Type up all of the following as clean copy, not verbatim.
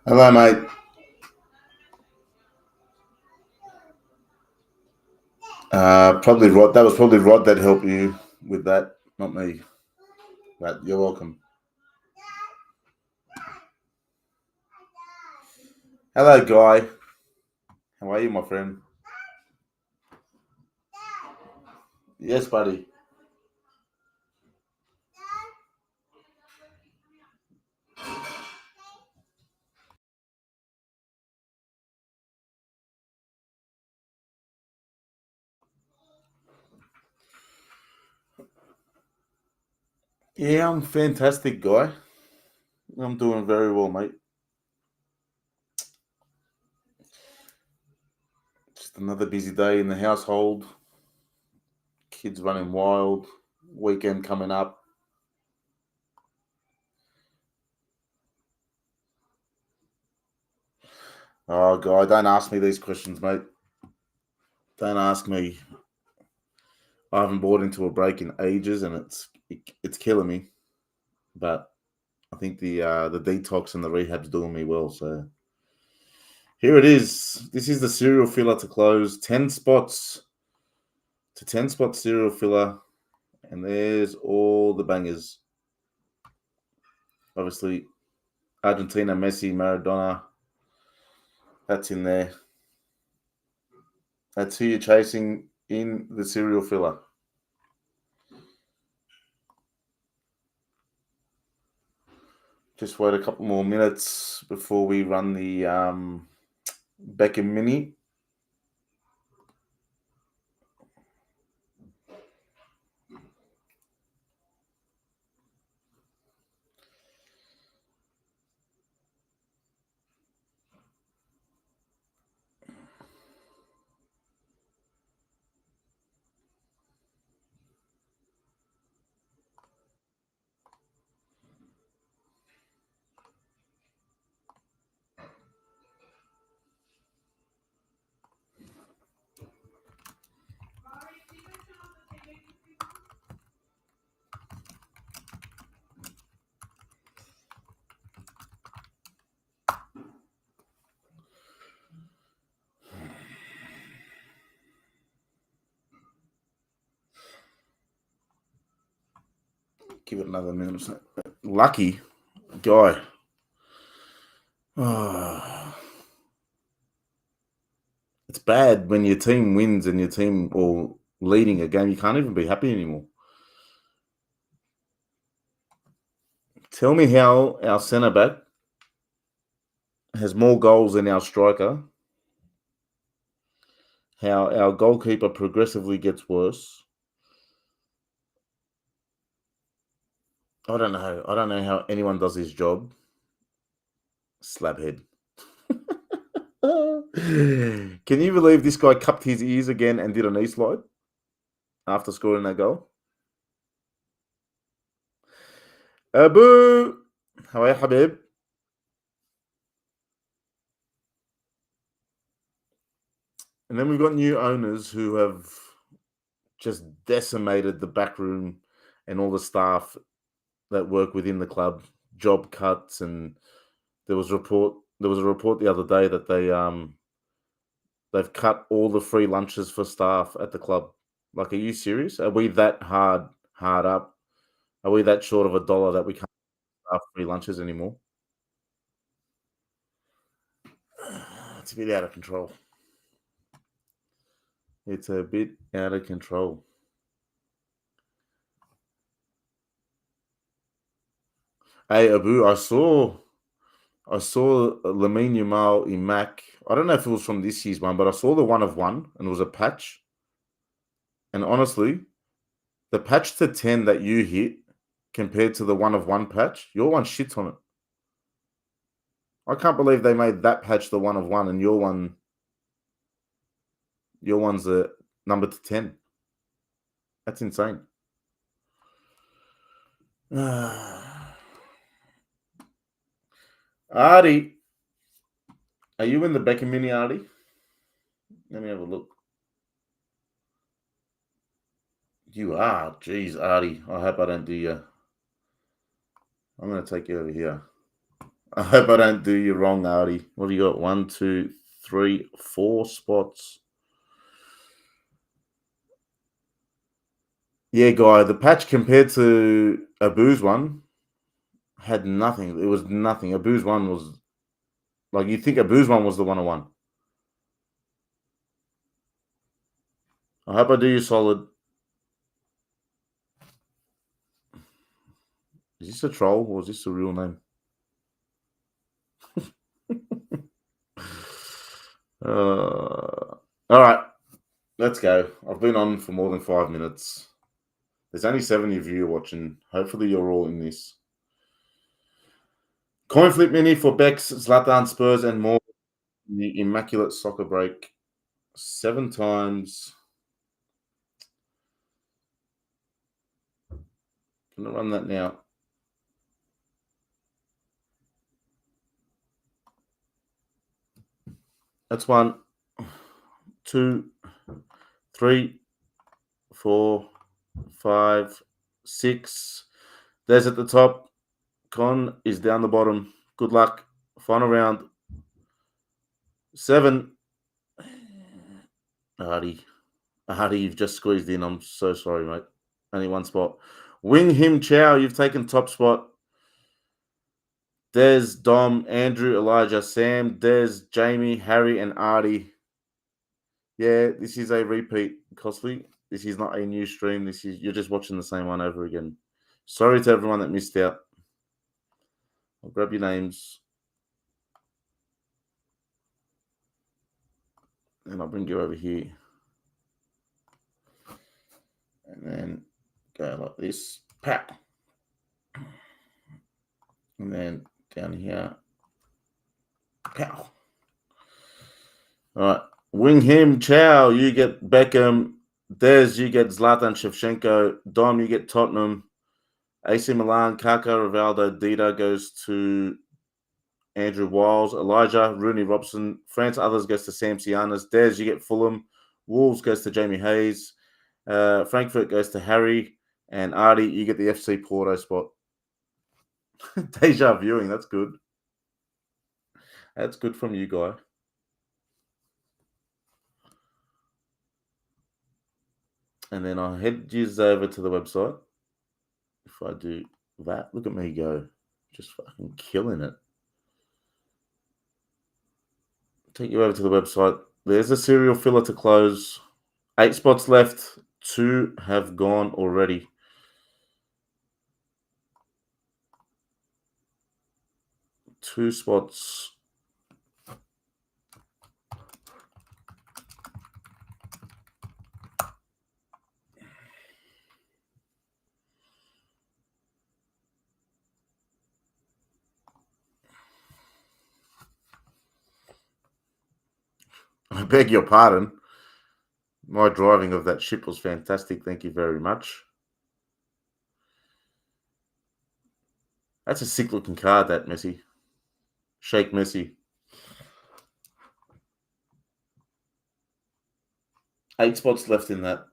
Hello, mate. Probably Rod. That was probably Rod that helped you with that, not me. But you're welcome. Hello, Guy. How are you, my friend? Yes, buddy. Yeah, I'm fantastic, Guy. I'm doing very well, mate. Just another busy day in the household. Kids running wild. Weekend coming up. Oh, Guy, don't ask me these questions, mate. Don't ask me. I haven't bought into a break in ages, and it's killing me. But I think the detox and the rehab's doing me well. So here it is. This is the serial filler to close. 10 spots to 10 spot serial filler. And there's all the bangers. Obviously, Argentina, Messi, Maradona. That's in there. That's who you're chasing in the serial filler. Just wait a couple more minutes before we run the Beckham Mini. Give it another minute or so. Lucky guy. Oh, it's bad when your team wins and your team or leading a game. You can't even be happy anymore. Tell me how our centre back has more goals than our striker. How our goalkeeper progressively gets worse. I don't know. I don't know how anyone does his job. Slabhead. Can you believe this guy cupped his ears again and did a knee slide after scoring that goal? Abu, how are you, Habib? And then we've got new owners who have just decimated the back room and all the staff that work within the club. Job cuts, and there was a report the other day that they've cut all the free lunches for staff at the club. Like, are you serious? Are we that hard up? Are we that short of $1 that we can't have free lunches anymore? It's a bit out of control. It's a bit out of control. Hey, Abu, I saw I saw Lamine Yamal in Mac. I don't know if it was from this year's one, but I saw the 1 of 1 and it was a patch. And honestly, the patch to 10 that you hit compared to the 1 of 1 patch, your one shits on it. I can't believe they made that patch the 1 of 1 and your one's the number to 10. That's insane. Artie, are you in the Beckham mini, Artie? Let me have a look. You are. Jeez, Artie. I hope I don't do you. I'm going to take you over here. I hope I don't do you wrong, Artie. What do you got? 1, 2, 3, 4 spots. Yeah, Guy, the patch compared to Abu's one had nothing. It was nothing. Abu's one was like you think Abu's one was the 101. I hope I do you solid. Is this a troll or is this a real name? All right, let's go. I've been on for more than 5 minutes. There's only 70 of you watching. Hopefully, you're all in this. Coin flip mini for Bex, Zlatan, Spurs, and more. The Immaculate Soccer break 7 times. I'm going to run that now. That's 1, 2, 3, 4, 5, 6. There's at the top. Con is down the bottom. Good luck. Final round. 7. Hardy, you've just squeezed in. I'm so sorry, mate. Only 1 spot. Wing Him Chow, you've taken top spot. Des, Dom, Andrew, Elijah, Sam, Des, Jamie, Harry, and Artie. Yeah, this is a repeat, Costly. This is not a new stream. You're just watching the same one over again. Sorry to everyone that missed out. I'll grab your names. And I'll bring you over here. And then go like this. Pat. And then down here. Pow. All right. Wing Him Chow, you get Beckham. Des, you get Zlatan Shevchenko. Dom, you get Tottenham. AC Milan, Kaka, Rivaldo, Dida goes to Andrew Wiles. Elijah, Rooney Robson. France Others goes to Sam Sianas. Des, you get Fulham. Wolves goes to Jamie Hayes. Frankfurt goes to Harry. And Artie, you get the FC Porto spot. Deja viewing, that's good. That's good from you, Guy. And then I'll head you over to the website. If I do that, look at me go. Just fucking killing it. Take you over to the website. There's a serial filler to close. 8 spots left. 2 have gone already. Two spots. I beg your pardon. My driving of that ship was fantastic. Thank you very much. That's a sick looking card, that Messi. Shake Messi. 8 spots left in that.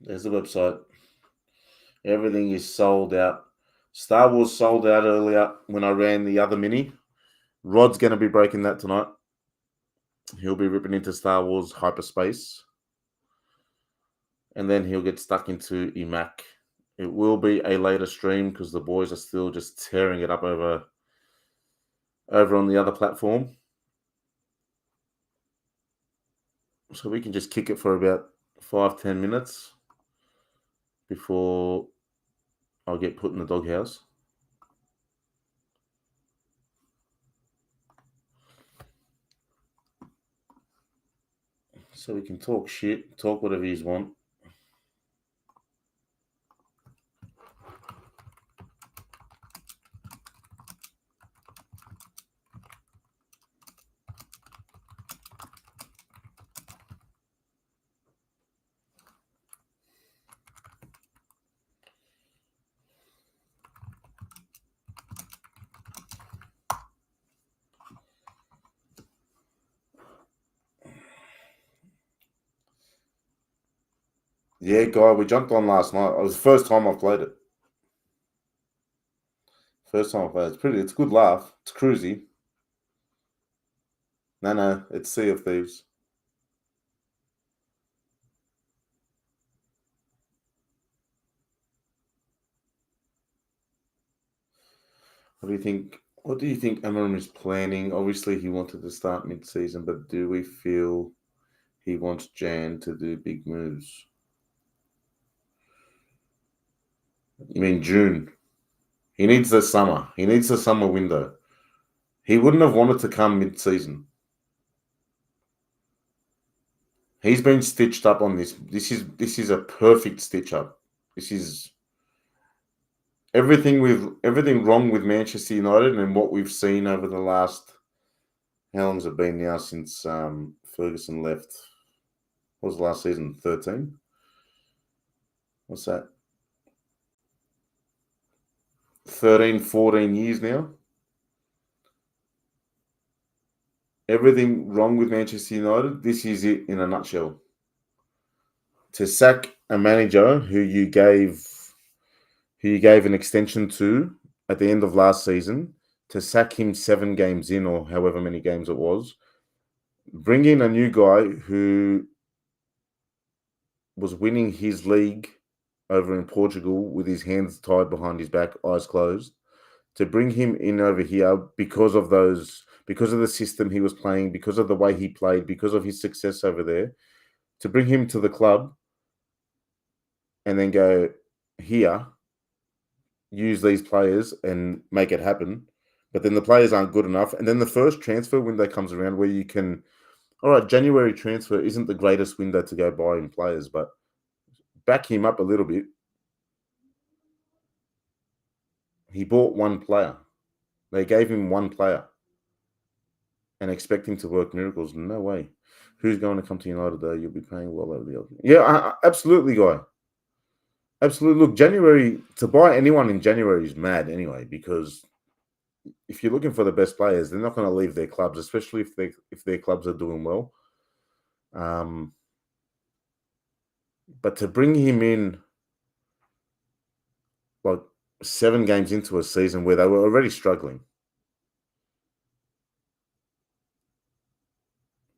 There's the website. Everything is sold out. Star Wars sold out earlier when I ran the other mini. Rod's going to be breaking that tonight. He'll be ripping into Star Wars hyperspace. And then he'll get stuck into EMAC. It will be a later stream because the boys are still just tearing it up over on the other platform. So we can just kick it for about 5-10 minutes before I'll get put in the doghouse. So we can talk shit, talk whatever you want. Yeah, guy, we jumped on last night. It was the first time I've played it. First time I played it. It's a good laugh. It's cruisy. No, it's Sea of Thieves. What do you think? What do you think Amarim is planning? Obviously, he wanted to start mid-season, but do we feel he wants Jan to do big moves? You mean June? He needs the summer. He needs the summer window. He wouldn't have wanted to come mid-season. He's been stitched up on this. This is a perfect stitch up. This is everything wrong with Manchester United and what we've seen over the last, how long's it been now since Ferguson left? What was the last season? 13? What's that? 13, 14 years now. Everything wrong with Manchester United. This is it in a nutshell. To sack a manager who you gave an extension to at the end of last season, to sack him 7 games in or however many games it was, bring in a new guy who was winning his league over in Portugal with his hands tied behind his back, eyes closed, to bring him in over here because of the system he was playing, because of the way he played, because of his success over there, to bring him to the club and then go, here, use these players and make it happen. But then the players aren't good enough. And then the first transfer window comes around where you can, all right, January transfer isn't the greatest window to go buy in players, but back him up a little bit. He bought one player. They gave him one player and expect him to work miracles. No way. Who's going to come to United though? You'll be paying well over the other. Yeah, absolutely, guy. Absolutely. Look, January, to buy anyone in January is mad anyway, because if you're looking for the best players, they're not going to leave their clubs, especially if their clubs are doing well. But to bring him in like 7 games into a season where they were already struggling,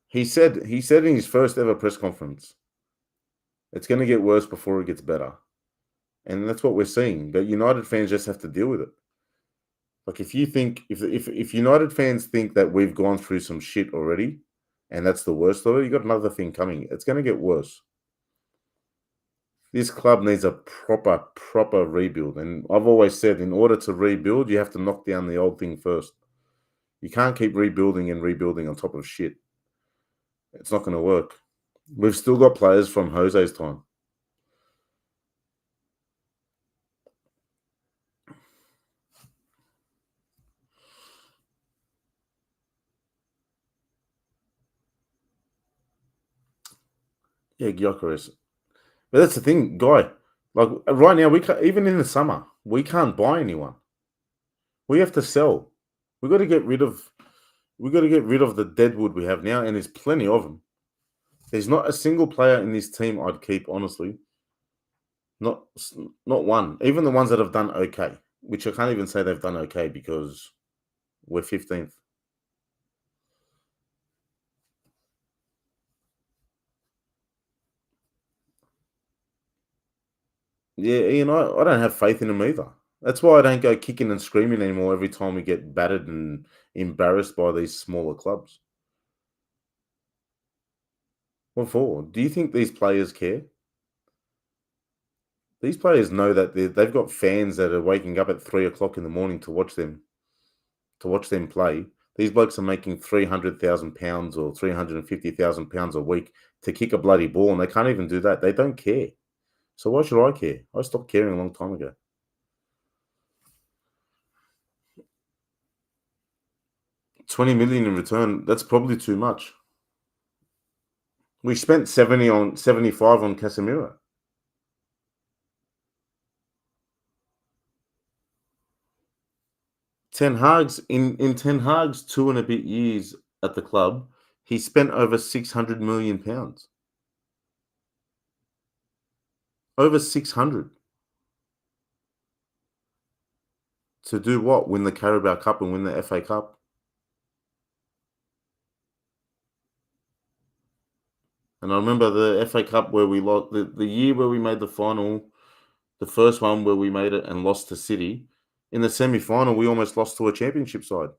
he said in his first ever press conference, it's going to get worse before it gets better, and that's what we're seeing. But United fans just have to deal with it. Like if United fans think that we've gone through some shit already, and that's the worst of it, you got another thing coming. It's going to get worse. This club needs a proper rebuild. And I've always said, in order to rebuild, you have to knock down the old thing first. You can't keep rebuilding on top of shit. It's not going to work. We've still got players from Jose's time. Yeah, Gyökeres. But that's the thing, guy. Like right now, we can't, even in the summer, we can't buy anyone. We have to sell. We got to get rid of the deadwood we have now, and there's plenty of them. There's not a single player in this team I'd keep, honestly. Not one. Even the ones that have done okay, which I can't even say they've done okay because we're 15th. Yeah, Ian, I don't have faith in them either. That's why I don't go kicking and screaming anymore every time we get battered and embarrassed by these smaller clubs. What for? Do you think these players care? These players know that they've got fans that are waking up at 3 o'clock in the morning to watch them play. These blokes are making £300,000 or £350,000 a week to kick a bloody ball, and they can't even do that. They don't care. So why should I care? I stopped caring a long time ago. $20 million in return, that's probably too much. We spent 75 on Casemiro. Ten Hag's in Ten Hag's 2 and a bit years at the club, he spent over £600 million. Over 600. To do what? Win the Carabao Cup and win the FA Cup? And I remember the FA Cup where we lost, the year where we made the final, the first one where we made it and lost to City. In the semi-final, we almost lost to a championship side.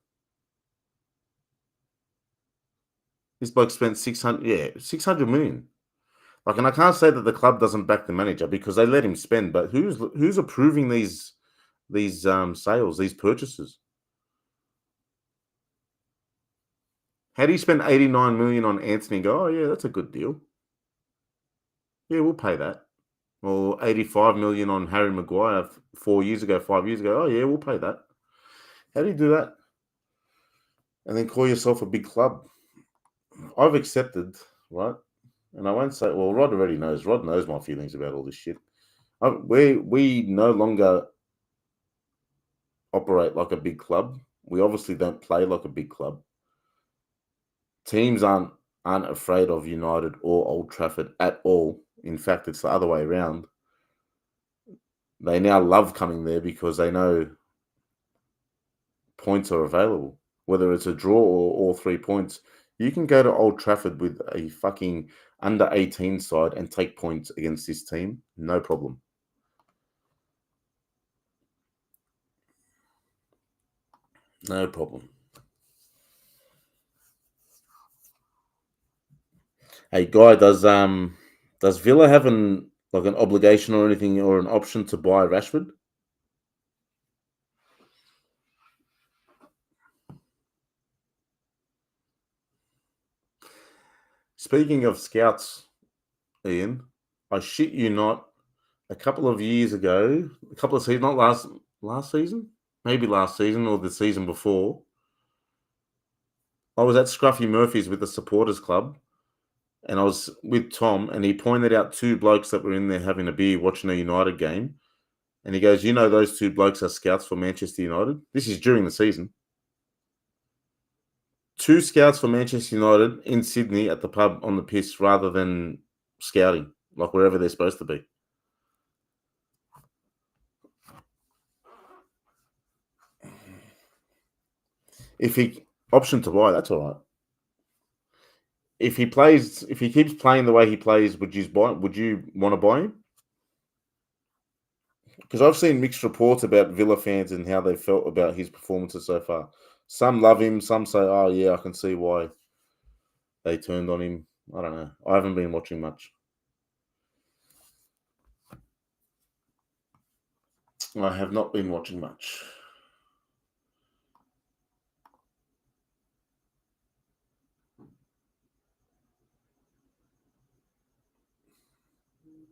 This bloke spent 600 million. Like, and I can't say that the club doesn't back the manager because they let him spend, but who's approving these sales, these purchases? How do you spend 89 million on Anthony and go, oh yeah, that's a good deal? Yeah, we'll pay that. Or 85 million on Harry Maguire 5 years ago. Oh yeah, we'll pay that. How do you do that? And then call yourself a big club? I've accepted, right? And I won't say, well, Rod already knows. Rod knows my feelings about all this shit. We no longer operate like a big club. We obviously don't play like a big club. Teams aren't afraid of United or Old Trafford at all. In fact, it's the other way around. They now love coming there because they know points are available. Whether it's a draw or all 3 points, you can go to Old Trafford with a fucking under 18 side and take points against this team. No problem. No problem. Hey, Guy, does Villa have an obligation or anything or an option to buy Rashford? Speaking of scouts, Ian, I shit you not, a couple of years ago, not last season, maybe last season or the season before, I was at Scruffy Murphy's with the supporters club, and I was with Tom, and he pointed out 2 blokes that were in there having a beer watching a United game, and he goes, "You know, those 2 blokes are scouts for Manchester United." This is during the season. 2 scouts for Manchester United in Sydney at the pub on the piss rather than scouting, like wherever they're supposed to be. If he option to buy, that's all right. If he keeps playing the way he plays, would you want to buy him? Because I've seen mixed reports about Villa fans and how they felt about his performances so far. Some love him, some say, "Oh yeah, I can see why they turned on him." I don't know. I haven't been watching much. I have not been watching much.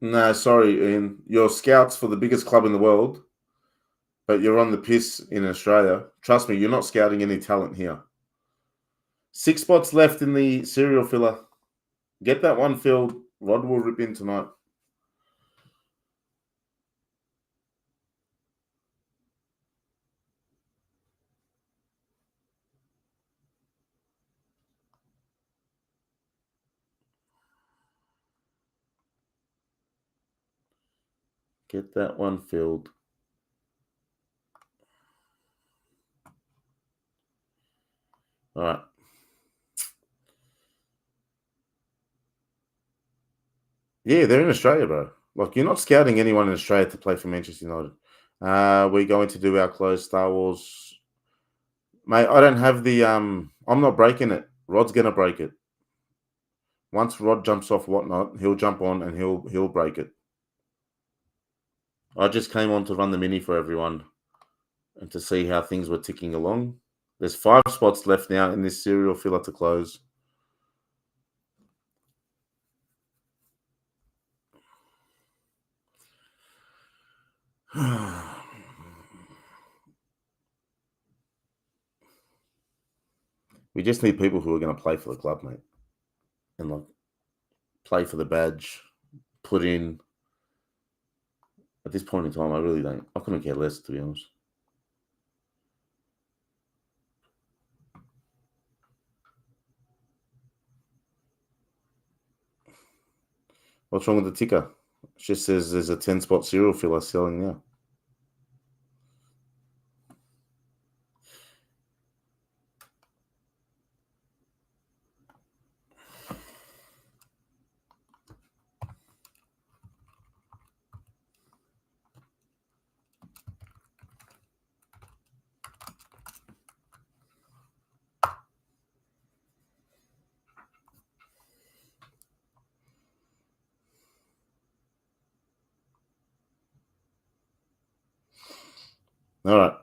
No, sorry, Ian. You're scouts for the biggest club in the world, but you're on the piss in Australia. Trust me, you're not scouting any talent here. 6 spots left in the serial filler. Get that one filled. Rod will rip in tonight. Get that one filled. All right. Yeah, they're in Australia, bro. Like, you're not scouting anyone in Australia to play for Manchester United. We're going to do our closed Star Wars. Mate, I don't have the I'm not breaking it. Rod's gonna break it. Once Rod jumps off whatnot, he'll jump on and he'll break it. I just came on to run the mini for everyone and to see how things were ticking along. There's 5 spots left now in this serial filler to close. We just need people who are going to play for the club, mate, and like play for the badge. Put in. At this point in time, I really don't. I couldn't care less, to be honest. What's wrong with the ticker? It just says there's a 10-spot serial filler selling now. All right.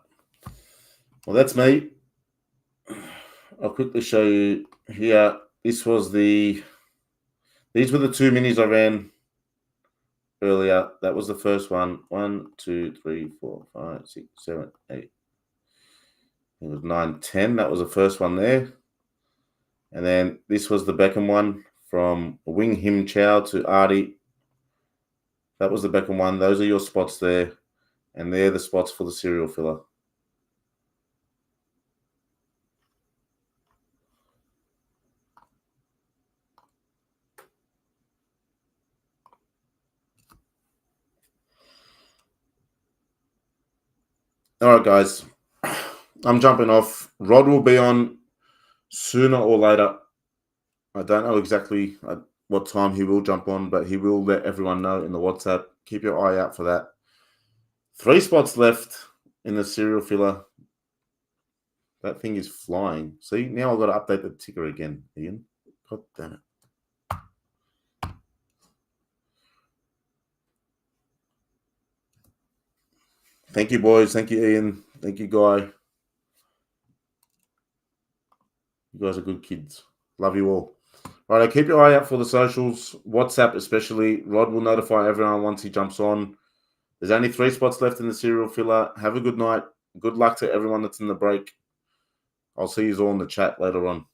Well, that's me. I'll quickly show you here. These were the 2 minis I ran earlier. That was the first one. 1, 2, 3, 4, 5, 6, 7, 8. It was 9, 10. That was the first one there. And then this was the Beckham one from Wing Him Chow to Artie. That was the Beckham one. Those are your spots there. And they're the spots for the serial filler. All right, guys. I'm jumping off. Rod will be on sooner or later. I don't know exactly what time he will jump on, but he will let everyone know in the WhatsApp. Keep your eye out for that. 3 spots left in the serial filler. That thing is flying. See, now I've got to update the ticker again, Ian. God damn it. Thank you, boys. Thank you, Ian. Thank you, Guy. You guys are good kids. Love you all. All right, keep your eye out for the socials, WhatsApp especially. Rod will notify everyone once he jumps on. There's only 3 spots left in the serial filler. Have a good night. Good luck to everyone that's in the break. I'll see you all in the chat later on.